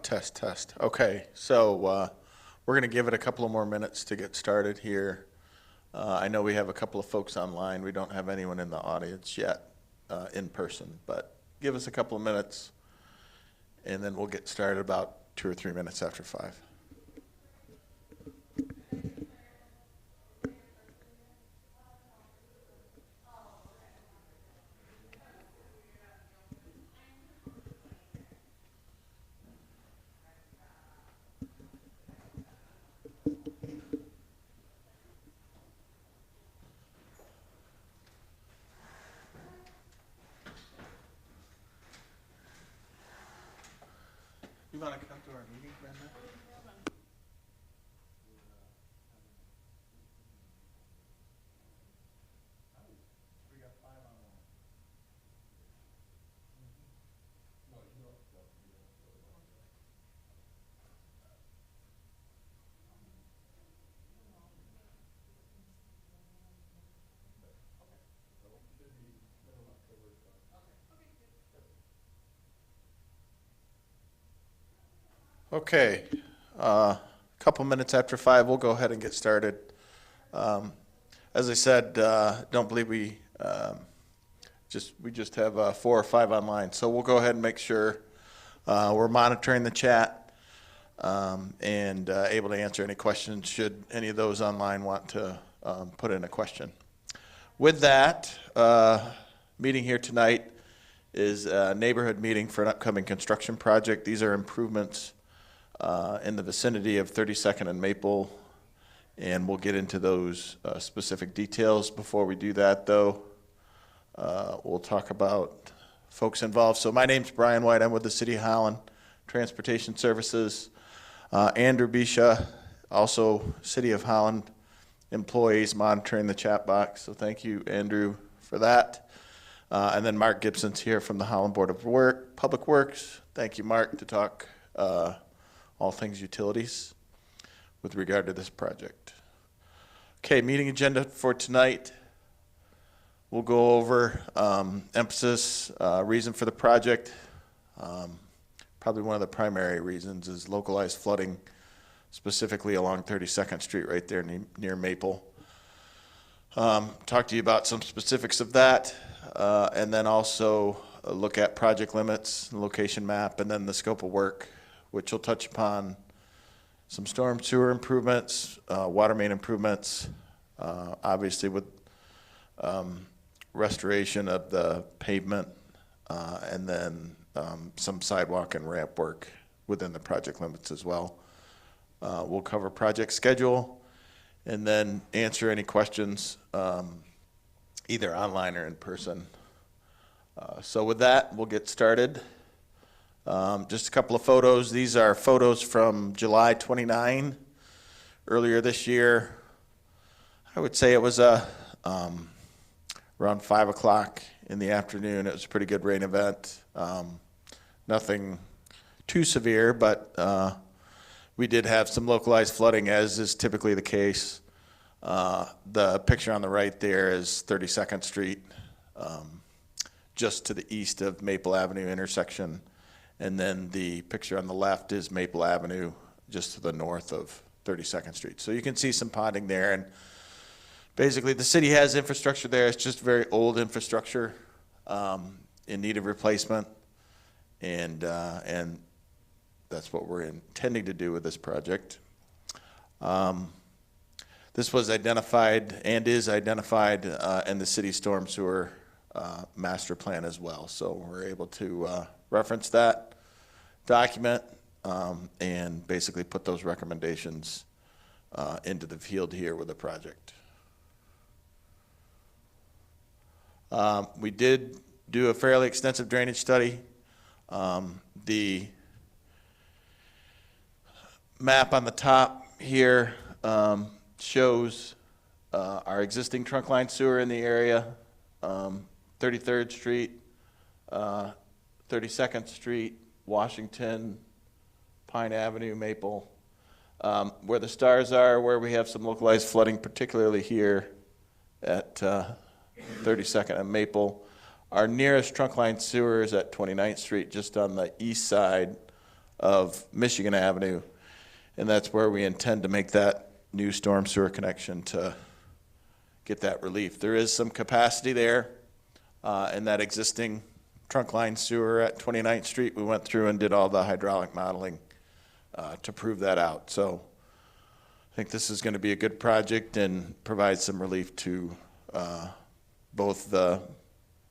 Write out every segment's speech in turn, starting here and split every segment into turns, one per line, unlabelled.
Test, test. Okay, so we're going to give it a couple of more minutes to get started here. I know we have a couple of folks online. We don't have anyone in the audience yet in person, but give us a couple of minutes, and then we'll get started about 2 or 3 minutes after 5. You want to come to our meeting, Brenda? We got 5 online. Okay, a couple minutes after 5, we'll go ahead and get started. As I said, don't believe we just have 4 or 5 online, so we'll go ahead and make sure we're monitoring the chat and able to answer any questions should any of those online want to put in a question. With that, meeting here tonight is a neighborhood meeting for an upcoming construction project. These are improvements in the vicinity of 32nd and Maple, and we'll get into those specific details. Before we do that, though, we'll talk about folks involved. So my name's Brian White. I'm with the City of Holland Transportation Services. Andrew Bisha, also City of Holland employees monitoring the chat box. So thank you, Andrew, for that. And then Mark Gibson's here from the Holland Board of Public Works. Thank you, Mark, to talk all things utilities with regard to this project. Okay, meeting agenda for tonight. We'll go over emphasis, reason for the project. Probably one of the primary reasons is localized flooding, specifically along 32nd Street right there near Maple. Talk to you about some specifics of that, and then also look at project limits, location map, and then the scope of work, which will touch upon some storm sewer improvements, water main improvements, obviously with restoration of the pavement, and then some sidewalk and ramp work within the project limits as well. We'll cover project schedule and then answer any questions either online or in person. So with that, we'll get started. Just a couple of photos. These are photos from July 29, earlier this year. I would say it was around 5 o'clock in the afternoon. It was a pretty good rain event. Nothing too severe, but we did have some localized flooding, as is typically the case. The picture on the right there is 32nd Street, just to the east of Maple Avenue intersection. And then the picture on the left is Maple Avenue, just to the north of 32nd Street. So you can see some ponding there. And basically, the city has infrastructure there. It's just very old infrastructure in need of replacement. And that's what we're intending to do with this project. This was identified and is identified in the city storm sewer master plan as well. So we're able to reference that document and basically put those recommendations into the field here with the project. We did do a fairly extensive drainage study. The map on the top here shows our existing trunk line sewer in the area, 33rd Street, 32nd Street, Washington, Pine Avenue, Maple. Where the stars are, where we have some localized flooding, particularly here at 32nd and Maple. Our nearest trunk line sewer is at 29th Street, just on the east side of Michigan Avenue, and that's where we intend to make that new storm sewer connection to get that relief. There is some capacity there in that existing trunk line sewer at 29th Street. We went through and did all the hydraulic modeling to prove that out. So I think this is going to be a good project and provide some relief to both the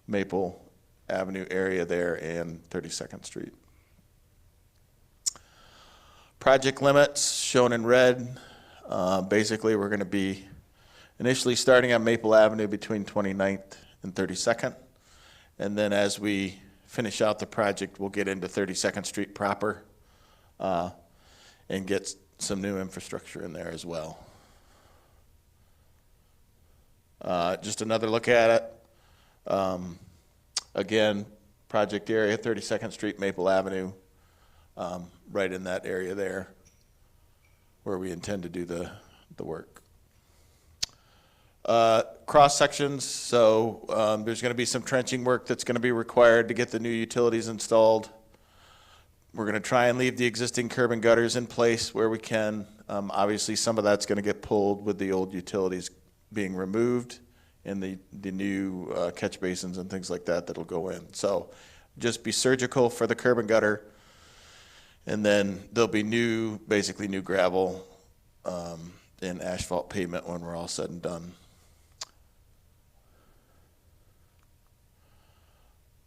Maple Avenue area there and 32nd Street. Project limits shown in red. Basically, we're going to be initially starting on Maple Avenue between 29th and 32nd. And then as we finish out the project, we'll get into 32nd Street proper and get some new infrastructure in there as well. Just another look at it. Again, project area, 32nd Street, Maple Avenue, right in that area there where we intend to do the work. Cross sections, so there's going to be some trenching work that's going to be required to get the new utilities installed. We're going to try and leave the existing curb and gutters in place where we can. Obviously, some of that's going to get pulled with the old utilities being removed and the new catch basins and things like that that'll go in. So just be surgical for the curb and gutter, and then there'll be basically new gravel and asphalt pavement when we're all said and done.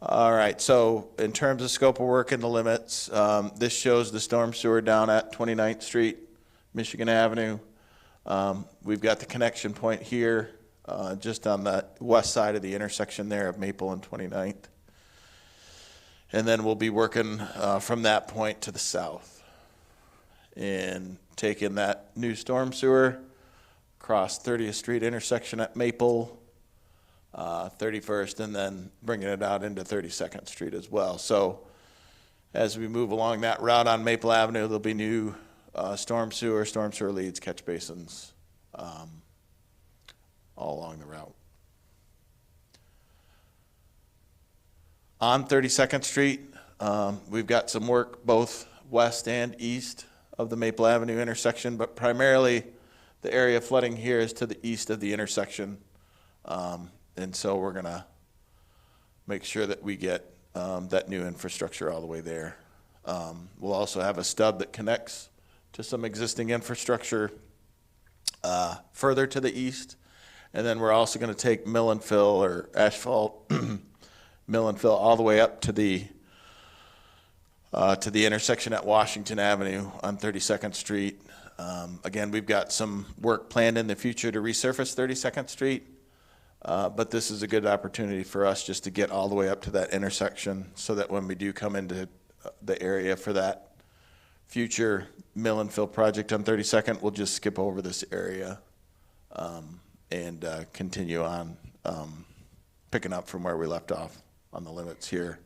All right, so in terms of scope of work and the limits, this shows the storm sewer down at 29th Street, Michigan Avenue. We've got the connection point here, just on the west side of the intersection there of Maple and 29th. And then we'll be working from that point to the south and taking that new storm sewer across 30th Street intersection at Maple, 31st, and then bringing it out into 32nd Street as well. So as we move along that route on Maple Avenue, there'll be new storm sewer leads, catch basins, all along the route. On 32nd Street, we've got some work both west and east of the Maple Avenue intersection, but primarily the area of flooding here is to the east of the intersection. And so we're going to make sure that we get that new infrastructure all the way there. We'll also have a stub that connects to some existing infrastructure further to the east. And then we're also going to take mill and fill or asphalt mill and fill all the way up to the intersection at Washington Avenue on 32nd Street. Again, we've got some work planned in the future to resurface 32nd Street. But this is a good opportunity for us just to get all the way up to that intersection so that when we do come into the area for that future mill and fill project on 32nd, we'll just skip over this area and continue on picking up from where we left off on the limits here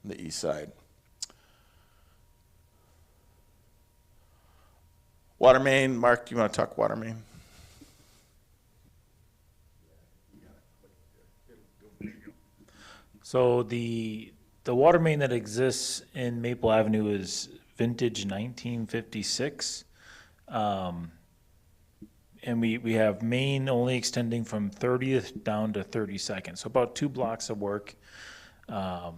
on the east side. Water main, Mark, do you want to talk water main?
So the water main that exists in Maple Avenue is vintage 1956. And we have main only extending from 30th down to 32nd. So about 2 blocks of work. But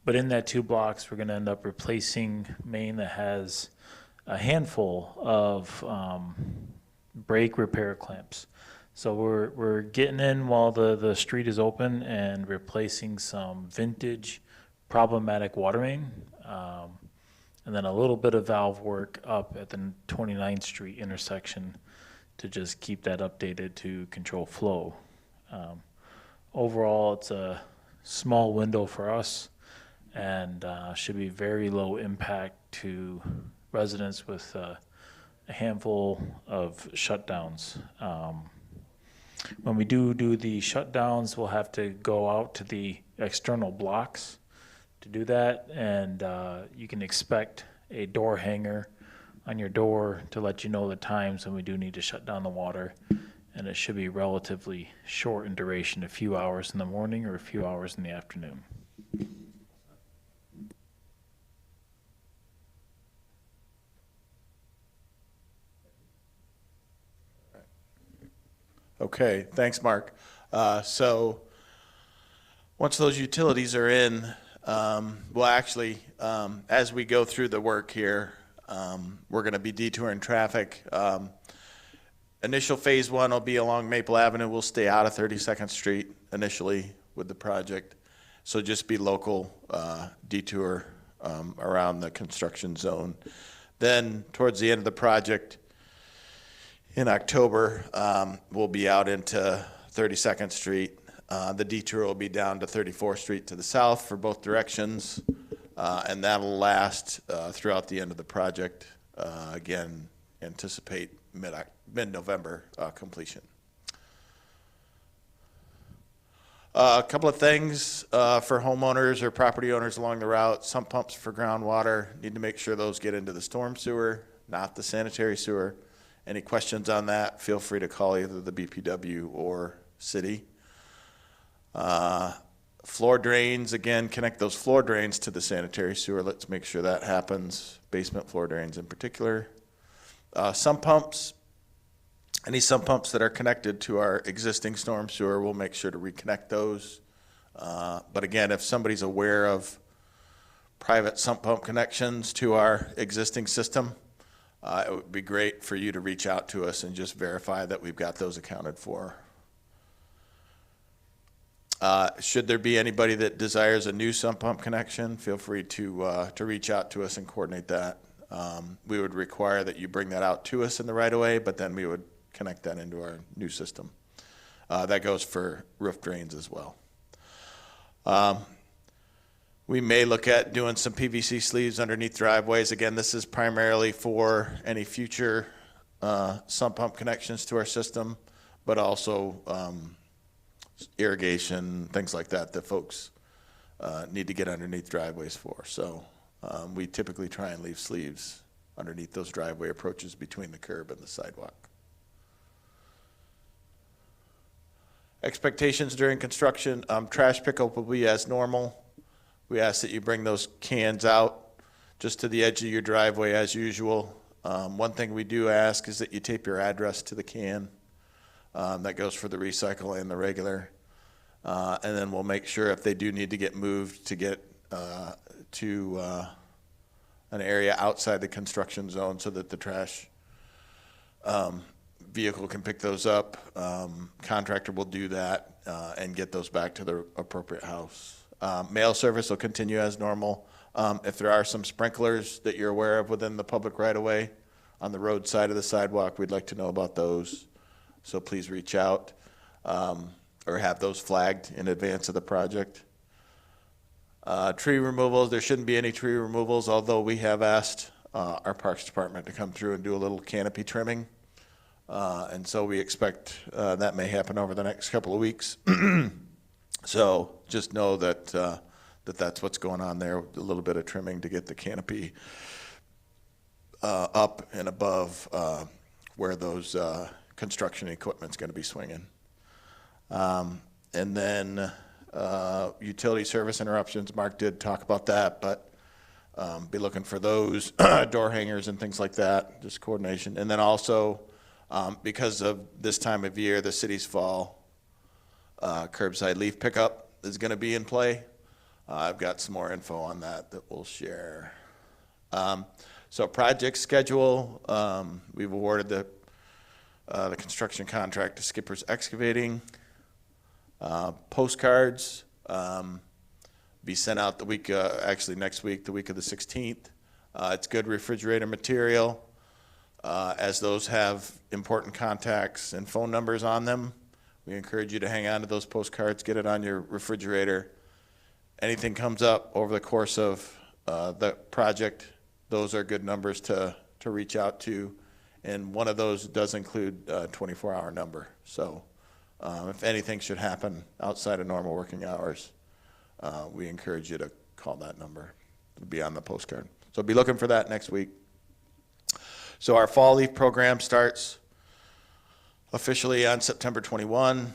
in that 2 blocks, we're going to end up replacing main that has a handful of brake repair clamps. So we're getting in while the street is open and replacing some vintage problematic water main, and then a little bit of valve work up at the 29th Street intersection to just keep that updated to control flow. Overall, it's a small window for us and should be very low impact to residents with a handful of shutdowns. When we do the shutdowns, we'll have to go out to the external blocks to do that, and you can expect a door hanger on your door to let you know the times when we do need to shut down the water, and it should be relatively short in duration, a few hours in the morning or a few hours in the afternoon.
Okay, thanks, Mark. So once those utilities are in, well, actually, as we go through the work here, we're going to be detouring traffic. Initial phase one will be along Maple Avenue. We'll stay out of 32nd Street initially with the project. So just be local detour around the construction zone. Then towards the end of the project in October, we'll be out into 32nd Street. The detour will be down to 34th Street to the south for both directions, and that'll last throughout the end of the project. Again, anticipate mid-November completion. A couple of things for homeowners or property owners along the route. Sump pumps for groundwater, need to make sure those get into the storm sewer, not the sanitary sewer. Any questions on that, feel free to call either the BPW or city. Floor drains, again, connect those floor drains to the sanitary sewer. Let's make sure that happens, basement floor drains in particular. Sump pumps, any sump pumps that are connected to our existing storm sewer, we'll make sure to reconnect those. But again, if somebody's aware of private sump pump connections to our existing system, it would be great for you to reach out to us and just verify that we've got those accounted for. Should there be anybody that desires a new sump pump connection, feel free to reach out to us and coordinate that. We would require that you bring that out to us in the right of way, but then we would connect that into our new system. That goes for roof drains as well. We may look at doing some PVC sleeves underneath driveways. Again, this is primarily for any future sump pump connections to our system, but also irrigation, things like that that folks need to get underneath driveways for. So we typically try and leave sleeves underneath those driveway approaches between the curb and the sidewalk. Expectations during construction, trash pickup will be as normal. We ask that you bring those cans out just to the edge of your driveway as usual. One thing we do ask is that you tape your address to the can. That goes for the recycle and the regular. And then we'll make sure if they do need to get moved to get to an area outside the construction zone so that the trash vehicle can pick those up. Contractor will do that and get those back to the appropriate house. Mail service will continue as normal. If there are some sprinklers that you're aware of within the public right-of-way on the road side of the sidewalk, we'd like to know about those. So please reach out or have those flagged in advance of the project. Tree removals, there shouldn't be any tree removals, although we have asked our Parks Department to come through and do a little canopy trimming. And so we expect that may happen over the next couple of weeks. So just know that that's what's going on there, a little bit of trimming to get the canopy up and above where those construction equipment's going to be swinging. And then utility service interruptions, Mark did talk about that, but be looking for those door hangers and things like that, just coordination. And then also, because of this time of year, the city's fall curbside leaf pickup is going to be in play. I've got some more info on that we'll share. So project schedule, we've awarded the construction contract to Skipper's Excavating. Postcards be sent out the week, actually next week, the week of the 16th. It's good refrigerator material. As those have important contacts and phone numbers on them, we encourage you to hang on to those postcards, get it on your refrigerator. Anything comes up over the course of the project, those are good numbers to reach out to. And one of those does include a 24-hour number. So if anything should happen outside of normal working hours, we encourage you to call that number. It'll be on the postcard. So be looking for that next week. So our fall leaf program starts officially on September 21.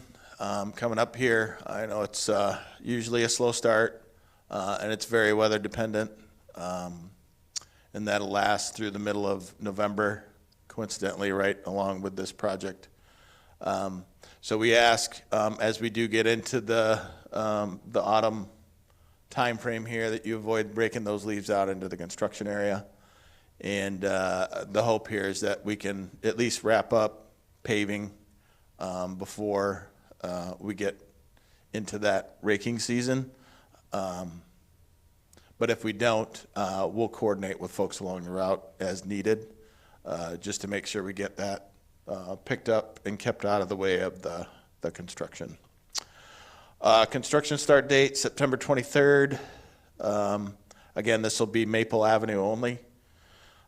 Coming up here, I know it's usually a slow start, and it's very weather dependent. And that'll last through the middle of November, coincidentally, right along with this project. So we ask, as we do get into the autumn time frame here, that you avoid breaking those leaves out into the construction area. And the hope here is that we can at least wrap up paving before we get into that raking season. But if we don't, we'll coordinate with folks along the route as needed, just to make sure we get that picked up and kept out of the way of the construction. Construction start date, September 23rd. Again, this will be Maple Avenue only.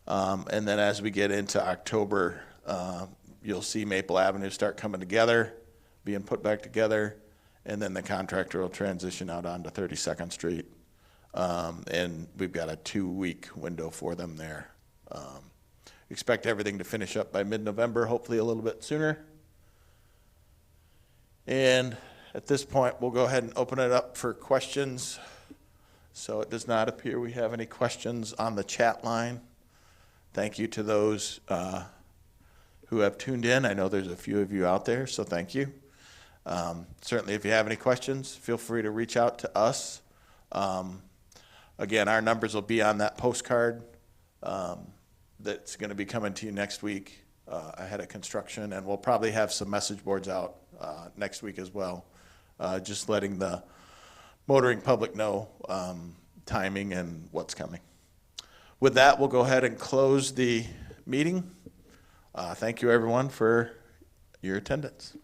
And then as we get into October, you'll see Maple Avenue start coming together, being put back together, and then the contractor will transition out onto 32nd Street. And we've got a 2-week window for them there. Expect everything to finish up by mid-November, hopefully a little bit sooner. And at this point, we'll go ahead and open it up for questions. So it does not appear we have any questions on the chat line. Thank you to those who have tuned in. I know there's a few of you out there, so thank you. Certainly, if you have any questions, feel free to reach out to us. Again, our numbers will be on that postcard that's going to be coming to you next week ahead of construction, and we'll probably have some message boards out next week as well, just letting the motoring public know timing and what's coming. With that, we'll go ahead and close the meeting. Thank you, everyone, for your attendance.